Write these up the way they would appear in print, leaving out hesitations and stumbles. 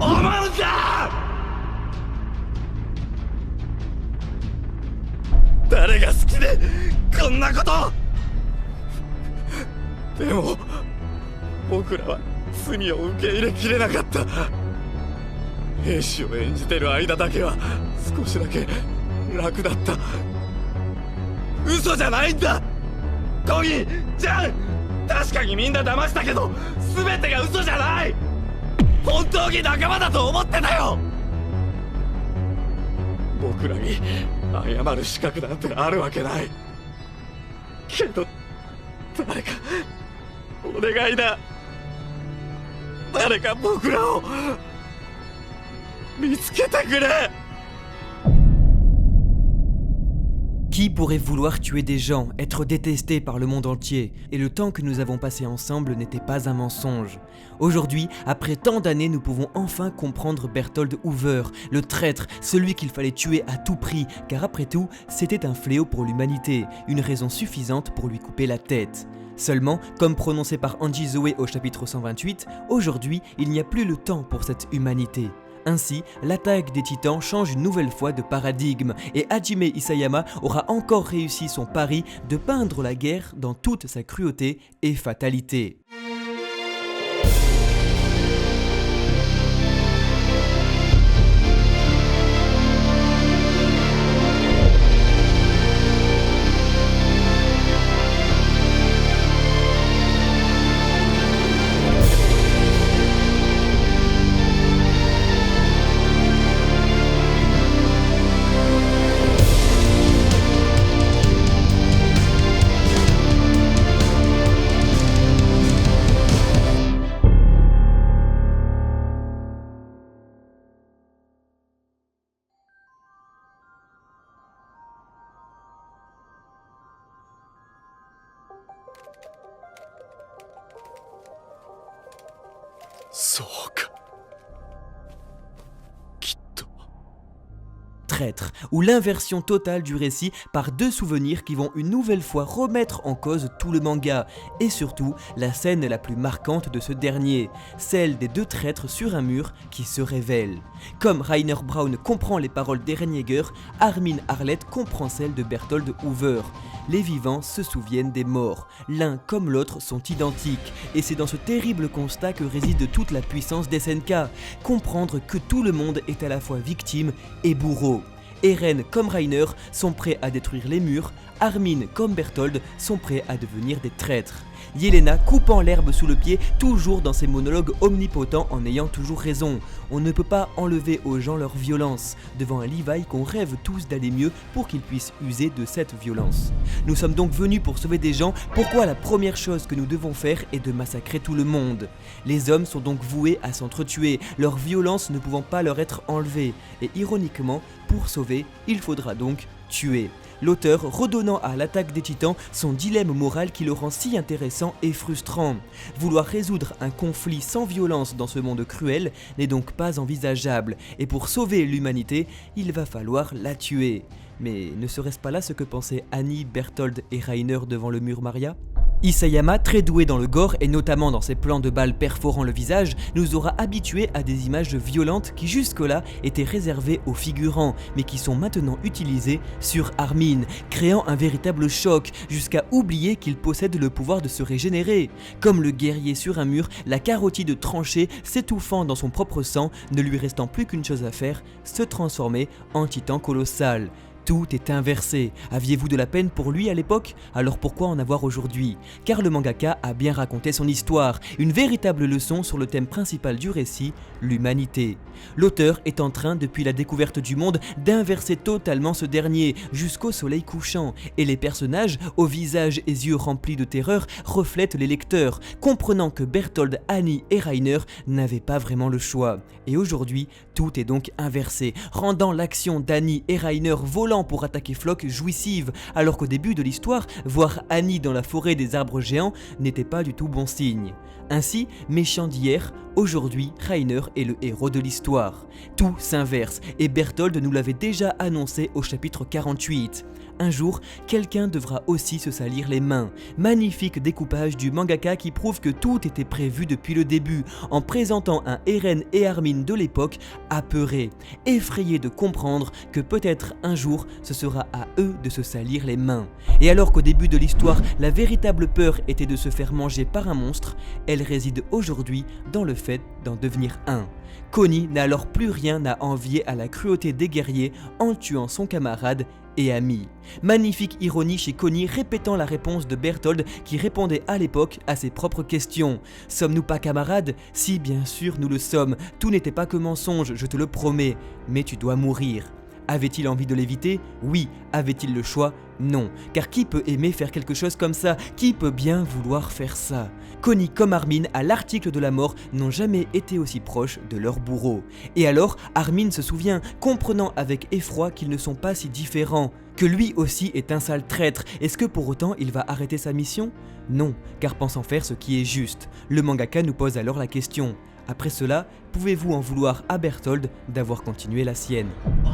思うんだ。誰が好きでこんなこと。でも僕らは罪を受け入れきれなかった。兵士を演じてる間だけは少しだけ楽だった。嘘じゃないんだトギちゃん。確かにみんな騙したけど全てが嘘じゃない。本当に仲間だと思ってたよ。僕らに謝る資格なんてあるわけないけど、誰かお願いだ。誰か僕らを見つけてくれ。 Qui pourrait vouloir tuer des gens, être détesté par le monde entier? Et le temps que nous avons passé ensemble n'était pas un mensonge. Aujourd'hui, après tant d'années, nous pouvons enfin comprendre Berthold Hoover, le traître, celui qu'il fallait tuer à tout prix, car après tout, c'était un fléau pour l'humanité, une raison suffisante pour lui couper la tête. Seulement, comme prononcé par Angie Zoé au chapitre 128, aujourd'hui, il n'y a plus le temps pour cette humanité. Ainsi, l'attaque des titans change une nouvelle fois de paradigme et Hajime Isayama aura encore réussi son pari de peindre la guerre dans toute sa cruauté et fatalité. Traître, ou l'inversion totale du récit par deux souvenirs qui vont une nouvelle fois remettre en cause tout le manga, et surtout la scène la plus marquante de ce dernier, celle des deux traîtres sur un mur qui se révèlent. Comme Rainer Braun comprend les paroles d'Eren Yeager, Armin Arlett comprend celles de Berthold Hoover. Les vivants se souviennent des morts, l'un comme l'autre sont identiques, et c'est dans ce terrible constat que réside toute la puissance d'SNK, comprendre que tout le monde est à la fois victime et bourreau. Eren comme Rainer sont prêts à détruire les murs, Armin comme Berthold sont prêts à devenir des traîtres. Yelena coupant l'herbe sous le pied, toujours dans ses monologues omnipotents en ayant toujours raison. On ne peut pas enlever aux gens leur violence, devant un Levi qu'on rêve tous d'aller mieux pour qu'ils puissent user de cette violence. Nous sommes donc venus pour sauver des gens, pourquoi la première chose que nous devons faire est de massacrer tout le monde. Les hommes sont donc voués à s'entretuer, leur violence ne pouvant pas leur être enlevée, et ironiquement, pour sauver, il faudra donc tuer. L'auteur redonnant à l'attaque des titans son dilemme moral qui le rend si intéressant et frustrant. Vouloir résoudre un conflit sans violence dans ce monde cruel n'est donc pas envisageable, et pour sauver l'humanité, il va falloir la tuer. Mais ne serait-ce pas là ce que pensaient Annie, Berthold et Rainer devant le mur Maria ? Isayama, très doué dans le gore et notamment dans ses plans de balles perforant le visage, nous aura habitués à des images violentes qui jusque-là étaient réservées aux figurants, mais qui sont maintenant utilisées sur Armin, créant un véritable choc, jusqu'à oublier qu'il possède le pouvoir de se régénérer. Comme le guerrier sur un mur, la carotide tranchée s'étouffant dans son propre sang, ne lui restant plus qu'une chose à faire, se transformer en titan colossal. Tout est inversé. Aviez-vous de la peine pour lui à l'époque? Alors pourquoi en avoir aujourd'hui? Car le mangaka a bien raconté son histoire, une véritable leçon sur le thème principal du récit, l'humanité. L'auteur est en train, depuis la découverte du monde, d'inverser totalement ce dernier, jusqu'au soleil couchant, et les personnages, aux visages et yeux remplis de terreur, reflètent les lecteurs, comprenant que Berthold, Annie et Rainer n'avaient pas vraiment le choix. Et aujourd'hui, tout est donc inversé, rendant l'action d'Annie et Rainer volant pour attaquer Floch jouissive, alors qu'au début de l'histoire, voir Annie dans la forêt des arbres géants n'était pas du tout bon signe. Ainsi, méchant d'hier, Aujourd'hui, Reiner est le héros de l'histoire. Tout s'inverse et Berthold nous l'avait déjà annoncé au chapitre 48. Un jour, quelqu'un devra aussi se salir les mains. Magnifique découpage du mangaka qui prouve que tout était prévu depuis le début, en présentant un Eren et Armin de l'époque apeurés, effrayés de comprendre que peut-être un jour ce sera à eux de se salir les mains. Et alors qu'au début de l'histoire, la véritable peur était de se faire manger par un monstre, elle réside aujourd'hui dans le fait d'en devenir un. Connie n'a alors plus rien à envier à la cruauté des guerriers en tuant son camarade et ami. Magnifique ironie chez Connie répétant la réponse de Berthold qui répondait à l'époque à ses propres questions. Sommes-nous pas camarades? Si, bien sûr nous le sommes, tout n'était pas que mensonge, je te le promets, mais tu dois mourir. Avait-il envie de l'éviter? Oui. Avait-il le choix? Non. Car qui peut aimer faire quelque chose comme ça? Qui peut bien vouloir faire ça? Connie comme Armin, à l'article de la mort, n'ont jamais été aussi proches de leur bourreau. Et alors, Armin se souvient, comprenant avec effroi qu'ils ne sont pas si différents, que lui aussi est un sale traître. Est-ce que pour autant il va arrêter sa mission? Non, car pensant faire ce qui est juste. Le mangaka nous pose alors la question. Après cela, pouvez-vous en vouloir à Berthold d'avoir continué la sienne?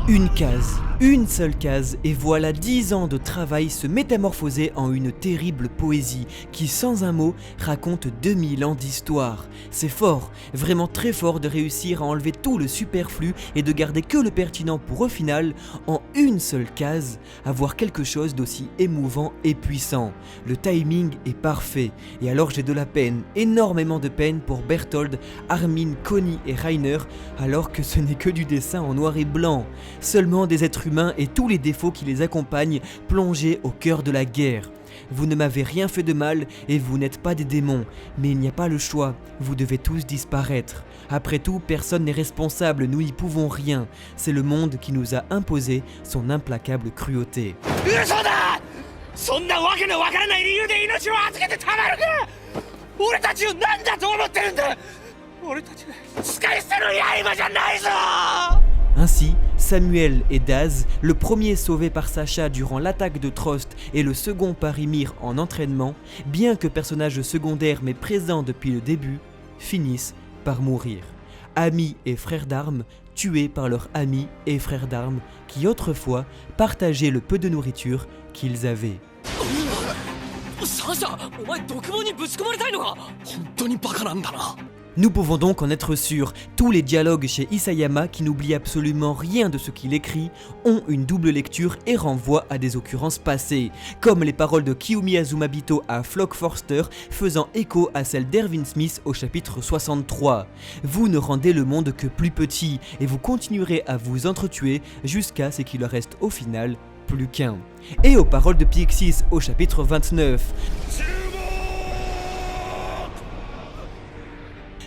Une case, une seule case, et voilà 10 ans de travail se métamorphoser en une terrible poésie qui, sans un mot, raconte 2000 ans d'histoire. C'est fort, vraiment très fort de réussir à enlever tout le superflu et de garder que le pertinent pour au final, en une seule case, avoir quelque chose d'aussi émouvant et puissant. Le timing est parfait, et alors j'ai de la peine, énormément de peine pour Berthold, Armin, Connie et Reiner, alors que ce n'est que du dessin en noir et blanc. Seulement des êtres humains et tous les défauts qui les accompagnent plongés au cœur de la guerre. Vous ne m'avez rien fait de mal et vous n'êtes pas des démons, mais il n'y a pas le choix, vous devez tous disparaître. Après tout, personne n'est responsable, nous n'y pouvons rien. C'est le monde qui nous a imposé son implacable cruauté. Ainsi, Samuel et Daz, le premier sauvé par Sacha durant l'attaque de Trost et le second par Ymir en entraînement, bien que personnages secondaires mais présents depuis le début, finissent par mourir. Amis et frères d'armes, tués par leurs amis et frères d'armes qui autrefois partageaient le peu de nourriture qu'ils avaient. Nous pouvons donc en être sûrs, tous les dialogues chez Isayama, qui n'oublient absolument rien de ce qu'il écrit, ont une double lecture et renvoient à des occurrences passées, comme les paroles de Kiyomi Azumabito à Flock Forster faisant écho à celles d'Erwin Smith au chapitre 63. Vous ne rendez le monde que plus petit et vous continuerez à vous entretuer jusqu'à ce qu'il ne reste au final plus qu'un. Et aux paroles de Piexis au chapitre 29.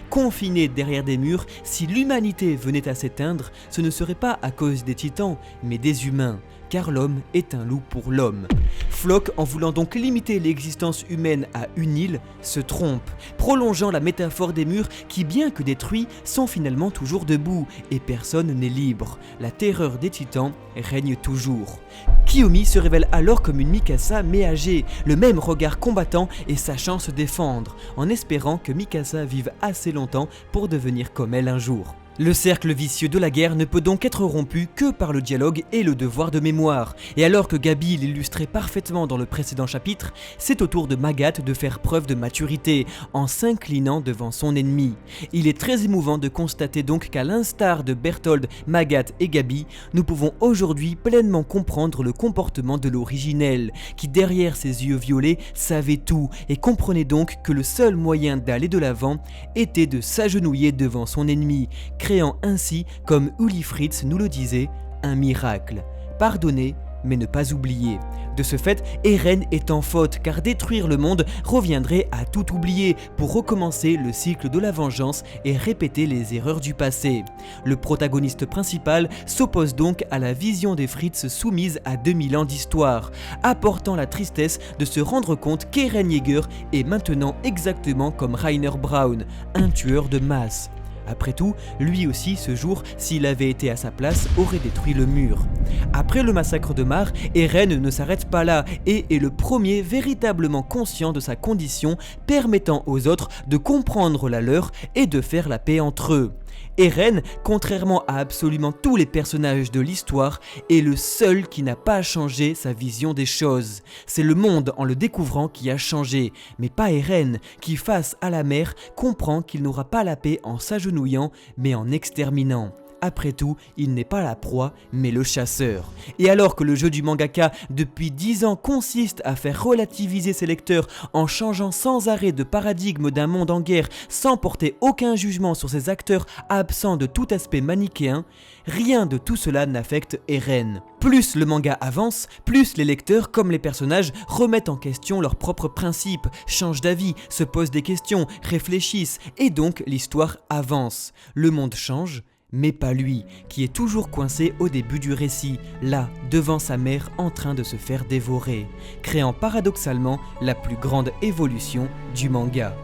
Confinés derrière des murs, si l'humanité venait à s'éteindre, ce ne serait pas à cause des titans, mais des humains, car l'homme est un loup pour l'homme. Flock, en voulant donc limiter l'existence humaine à une île, se trompe, prolongeant la métaphore des murs qui, bien que détruits, sont finalement toujours debout, et personne n'est libre. La terreur des titans règne toujours. Kiyomi se révèle alors comme une Mikasa mais âgée, le même regard combattant et sachant se défendre, en espérant que Mikasa vive assez longtemps pour devenir comme elle un jour. Le cercle vicieux de la guerre ne peut donc être rompu que par le dialogue et le devoir de mémoire. Et alors que Gabi l'illustrait parfaitement dans le précédent chapitre, c'est au tour de Magat de faire preuve de maturité, en s'inclinant devant son ennemi. Il est très émouvant de constater donc qu'à l'instar de Berthold, Magat et Gabi, nous pouvons aujourd'hui pleinement comprendre le comportement de l'originel, qui derrière ses yeux violets savait tout et comprenait donc que le seul moyen d'aller de l'avant était de s'agenouiller devant son ennemi, créant ainsi, comme Uli Fritz nous le disait, un miracle. Pardonner, mais ne pas oublier. De ce fait, Eren est en faute, car détruire le monde reviendrait à tout oublier pour recommencer le cycle de la vengeance et répéter les erreurs du passé. Le protagoniste principal s'oppose donc à la vision des Fritz soumise à 2000 ans d'histoire, apportant la tristesse de se rendre compte qu'Eren Yeager est maintenant exactement comme Rainer Braun, un tueur de masse. Après tout, lui aussi ce jour, s'il avait été à sa place, aurait détruit le mur. Après le massacre de Mar, Eren ne s'arrête pas là et est le premier véritablement conscient de sa condition, permettant aux autres de comprendre la leur et de faire la paix entre eux. Eren, contrairement à absolument tous les personnages de l'histoire, est le seul qui n'a pas changé sa vision des choses. C'est le monde en le découvrant qui a changé, mais pas Eren, qui face à la mer comprend qu'il n'aura pas la paix en s'agenouillant, mais en exterminant. Après tout, il n'est pas la proie, mais le chasseur. Et alors que le jeu du mangaka depuis 10 ans consiste à faire relativiser ses lecteurs en changeant sans arrêt de paradigme d'un monde en guerre sans porter aucun jugement sur ses acteurs absents de tout aspect manichéen, rien de tout cela n'affecte Eren. Plus le manga avance, plus les lecteurs comme les personnages remettent en question leurs propres principes, changent d'avis, se posent des questions, réfléchissent et donc l'histoire avance. Le monde change, mais pas lui, qui est toujours coincé au début du récit, là, devant sa mère en train de se faire dévorer, créant paradoxalement la plus grande évolution du manga.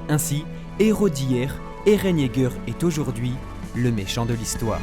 Ainsi, héros d'hier, Eren Yeager est aujourd'hui le méchant de l'histoire.